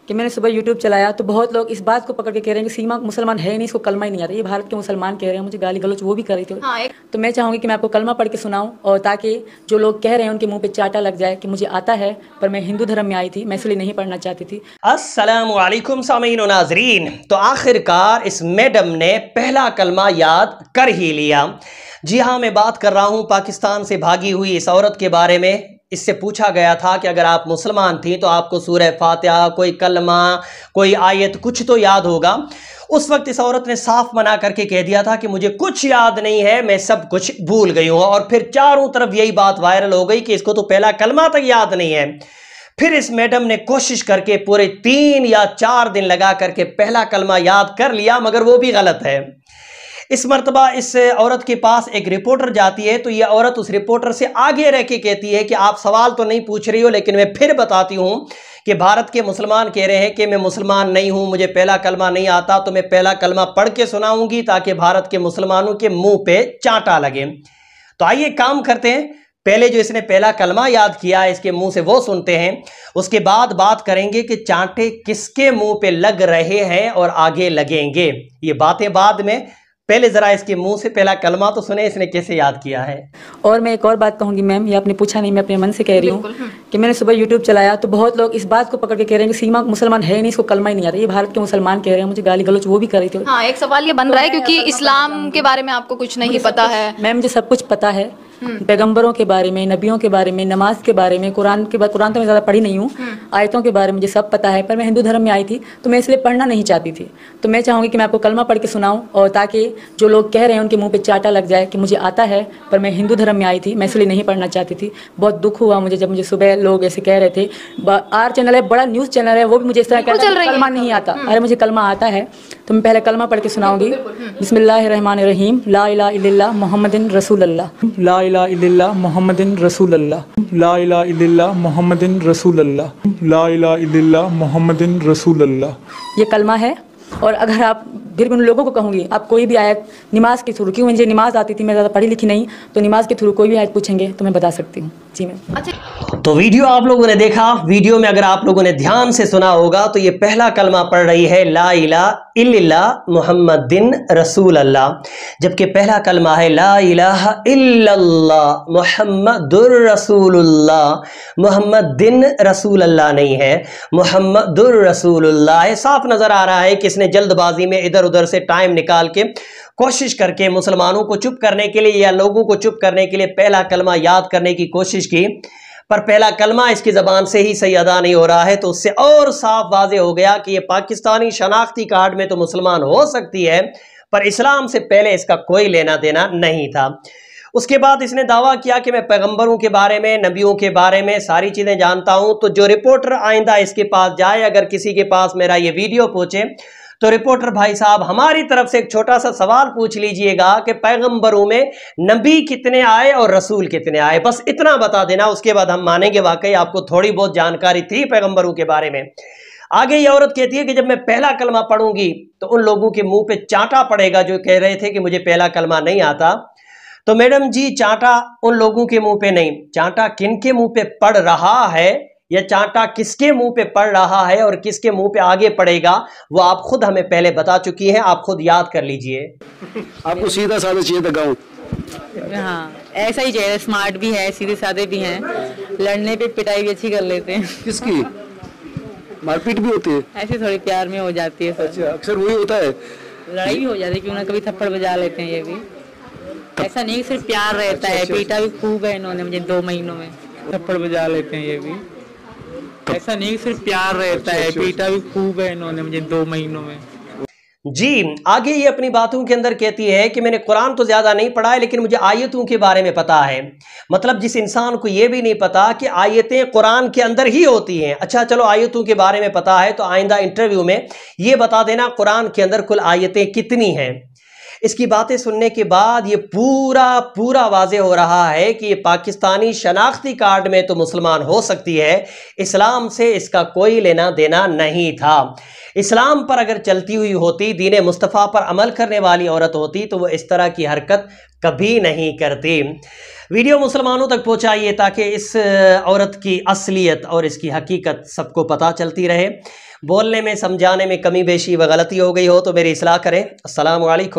कि मैंने सुबह यूट्यूब चलाया तो बहुत लोग इस बात को पकड़ के कह रहे हैं कि सीमा मुसलमान है ही नहीं, इसको कलमा ही नहीं आता। ये भारत के मुसलमान कह रहे हैं, मुझे गाली गलौज वो भी कर रही थी। तो मैं चाहूँगी कि मैं आपको कलमा पढ़ के सुनाऊँ, और ताकि जो लोग कह रहे हैं उनके मुंह पे चाटा लग जाए कि मुझे आता है पर मैं हिंदू धर्म में आई थी, मैं इसलिए नहीं पढ़ना चाहती थी। अस्सलामु अलैकुम सामीन व नाज़रीन। तो आखिरकार इस मैडम ने पहला कलमा याद कर ही लिया। जी हाँ, मैं बात कर रहा हूँ पाकिस्तान से भागी हुई इस औरत के बारे में। इससे पूछा गया था कि अगर आप मुसलमान थी तो आपको सूरह फातिहा, कोई कलमा, कोई आयत, कुछ तो याद होगा। उस वक्त इस औरत ने साफ मना करके कह दिया था कि मुझे कुछ याद नहीं है, मैं सब कुछ भूल गई हूँ। और फिर चारों तरफ यही बात वायरल हो गई कि इसको तो पहला कलमा तक याद नहीं है। फिर इस मैडम ने कोशिश करके पूरे 3 या 4 दिन लगा करके पहला कलमा याद कर लिया, मगर वो भी गलत है। इस मर्तबा इस औरत के पास एक रिपोर्टर जाती है तो ये औरत उस रिपोर्टर से आगे रह के कहती है कि आप सवाल तो नहीं पूछ रही हो, लेकिन मैं फिर बताती हूँ कि भारत के मुसलमान कह रहे हैं कि मैं मुसलमान नहीं हूँ, मुझे पहला कलमा नहीं आता, तो मैं पहला कलमा पढ़ के सुनाऊंगी ताकि भारत के मुसलमानों के मुंह पे चांटा लगे। तो आइए काम करते हैं। पहले जो इसने पहला कलमा याद किया है इसके मुंह से वो सुनते हैं, उसके बाद बात करेंगे कि चांटे किसके मुंह पे लग रहे हैं और आगे लगेंगे। ये बातें बाद में, पहले जरा इसके मुंह से पहला कलमा तो सुने इसने कैसे याद किया है। और मैं एक और बात कहूँगी मैम, ये आपने पूछा नहीं, मैं अपने मन से कह रही हूँ कि मैंने सुबह यूट्यूब चलाया तो बहुत लोग इस बात को पकड़ के कह रहे हैं कि सीमा मुसलमान है नहीं, इसको कलमा ही नहीं आता। ये भारत के मुसलमान कह रहे हैं, मुझे गाली गलौज वो भी कर रही थी। हाँ, एक सवाल ये बन रहा है क्योंकि इस्लाम के बारे में आपको कुछ नहीं पता है। मैम मुझे सब कुछ पता है, पैगंबरों के बारे में, नबियों के बारे में, नमाज के बारे में, कुरान के बारे, कुरान तो मैं ज़्यादा पढ़ी नहीं हूँ, आयतों के बारे में मुझे सब पता है, पर मैं हिंदू धर्म में आई थी तो मैं इसलिए पढ़ना नहीं चाहती थी। तो मैं चाहूँगी कि मैं आपको कलमा पढ़ के सुनाऊँ, और ताकि जो लोग कह रहे हैं उनके मुंह पे चाटा लग जाए कि मुझे आता है पर मैं हिंदू धर्म में आई थी, मैं इसलिए नहीं पढ़ना चाहती थी। बहुत दुख हुआ मुझे जब मुझे सुबह लोग ऐसे कह रहे थे। आर चैनल है, बड़ा न्यूज़ चैनल है, वो भी मुझे इस तरह कह रहा है कलमा नहीं आता। अरे मुझे कलमा आता है, तो मैं पहले कलमा पढ़ के सुनाऊंगी। बिस्मिल्लाहिर्रहमानिर्रहीम, ला इलाहा इल्लल्लाह मुहम्मदिन रसूलुल्लाह, ला इलाहा इल्लल्लाह मुहम्मदिन रसूलुल्लाह, ला इलाहा इल्लल्लाह मुहम्मदिन रसूलुल्लाह, ला इलाहा इल्लल्लाह मुहम्मदिन रसूलुल्लाह। ये कलमा है। और अगर आप फिर भी उन लोगों को कहूँगी आप कोई भी आयत नमाज के थ्रू, क्यों मुझे नमाज आती थी, मैं ज़्यादा पढ़ी लिखी नहीं, तो नमाज के थ्रू कोई भी आयत पूछेंगे तो मैं बता सकती हूँ। जी मैम। अच्छा, तो वीडियो आप लोगों ने देखा। वीडियो में अगर आप लोगों ने ध्यान से सुना होगा तो ये पहला कलमा पढ़ रही है ला इलाहा इल्लल्लाह मुहम्मदिन रसूल अल्लाह, जबकि पहला कलमा है ला इलाहा इल्लल्लाह मुहम्मदुर रसूलुल्लाह। मुहम्मदिन रसूल अल्लाह नहीं है, मुहम्मदुर रसूलुल्लाह है। साफ नजर आ रहा है कि इसने जल्दबाजी में इधर उधर से टाइम निकाल के कोशिश करके मुसलमानों को चुप करने के लिए या लोगों को चुप करने के लिए पहला कलमा याद करने की कोशिश की, पर पहला कलमा इसकी ज़बान से ही सही अदा नहीं हो रहा है। तो उससे और साफ वाज़े हो गया कि ये पाकिस्तानी शनाख्ती कार्ड में तो मुसलमान हो सकती है, पर इस्लाम से पहले इसका कोई लेना देना नहीं था। उसके बाद इसने दावा किया कि मैं पैगंबरों के बारे में, नबियों के बारे में सारी चीज़ें जानता हूँ। तो जो रिपोर्टर आइंदा इसके पास जाए, अगर किसी के पास मेरा ये वीडियो पहुँचे, तो रिपोर्टर भाई साहब हमारी तरफ से एक छोटा सा सवाल पूछ लीजिएगा कि पैगंबरों में नबी कितने आए और रसूल कितने आए, बस इतना बता देना। उसके बाद हम मानेंगे वाकई आपको थोड़ी बहुत जानकारी थी पैगंबरों के बारे में। आगे ये औरत कहती है कि जब मैं पहला कलमा पढ़ूंगी तो उन लोगों के मुंह पे चांटा पड़ेगा जो कह रहे थे कि मुझे पहला कलमा नहीं आता। तो मैडम जी, चांटा उन लोगों के मुंह पे नहीं, चांटा किन के मुंह पे पड़ रहा है, या चांटा किसके मुंह पे पड़ रहा है और किसके मुंह पे आगे पड़ेगा, वो आप खुद हमें पहले बता चुकी हैं, आप खुद याद कर लीजिए। आपको सीधा साधा चाहिए था गाँव? हाँ, ऐसा ही चाहिए, स्मार्ट भी है, सीधे साधे भी हैं, लड़ने पे पिटाई भी अच्छी कर लेते हैं। किसकी मारपीट भी होती है? ऐसे थोड़ी प्यार में हो जाती है। अच्छा, अक्सर वही होता है, लड़ाई भी हो जाती है, क्यों ना कभी थप्पड़ बजा लेते हैं। ये भी ऐसा नहीं सिर्फ प्यार रहता है। पीटा भी खूब है इन्होंने मुझे 2 महीनों में, थप्पड़ बजा लेते हैं। ये भी ऐसा नहीं सिर्फ प्यार रहता है, पीटा भी खूब है इन्होंने मुझे 2 महीनों में। जी, आगे ये अपनी बातों के अंदर कहती है कि मैंने कुरान तो ज़्यादा नहीं पढ़ा है, लेकिन मुझे आयतों के बारे में पता है। मतलब जिस इंसान को ये भी नहीं पता कि आयतें कुरान के अंदर ही होती हैं। अच्छा चलो, आयतों के बारे में पता है तो आइंदा इंटरव्यू में ये बता देना कुरान के अंदर कुल आयतें कितनी हैं। इसकी बातें सुनने के बाद ये पूरा वाज़े हो रहा है कि ये पाकिस्तानी शनाख्ती कार्ड में तो मुसलमान हो सकती है, इस्लाम से इसका कोई लेना देना नहीं था। इस्लाम पर अगर चलती हुई होती, दीन मुस्तफ़ा पर अमल करने वाली औरत होती तो वो इस तरह की हरकत कभी नहीं करती। वीडियो मुसलमानों तक पहुंचाइए ताकि इस औरत की असलियत और इसकी हकीकत सबको पता चलती रहे। बोलने में, समझाने में कमी बेशी व गलती हो गई हो तो मेरी इस्लाह करें। अस्सलामु अलैकुम।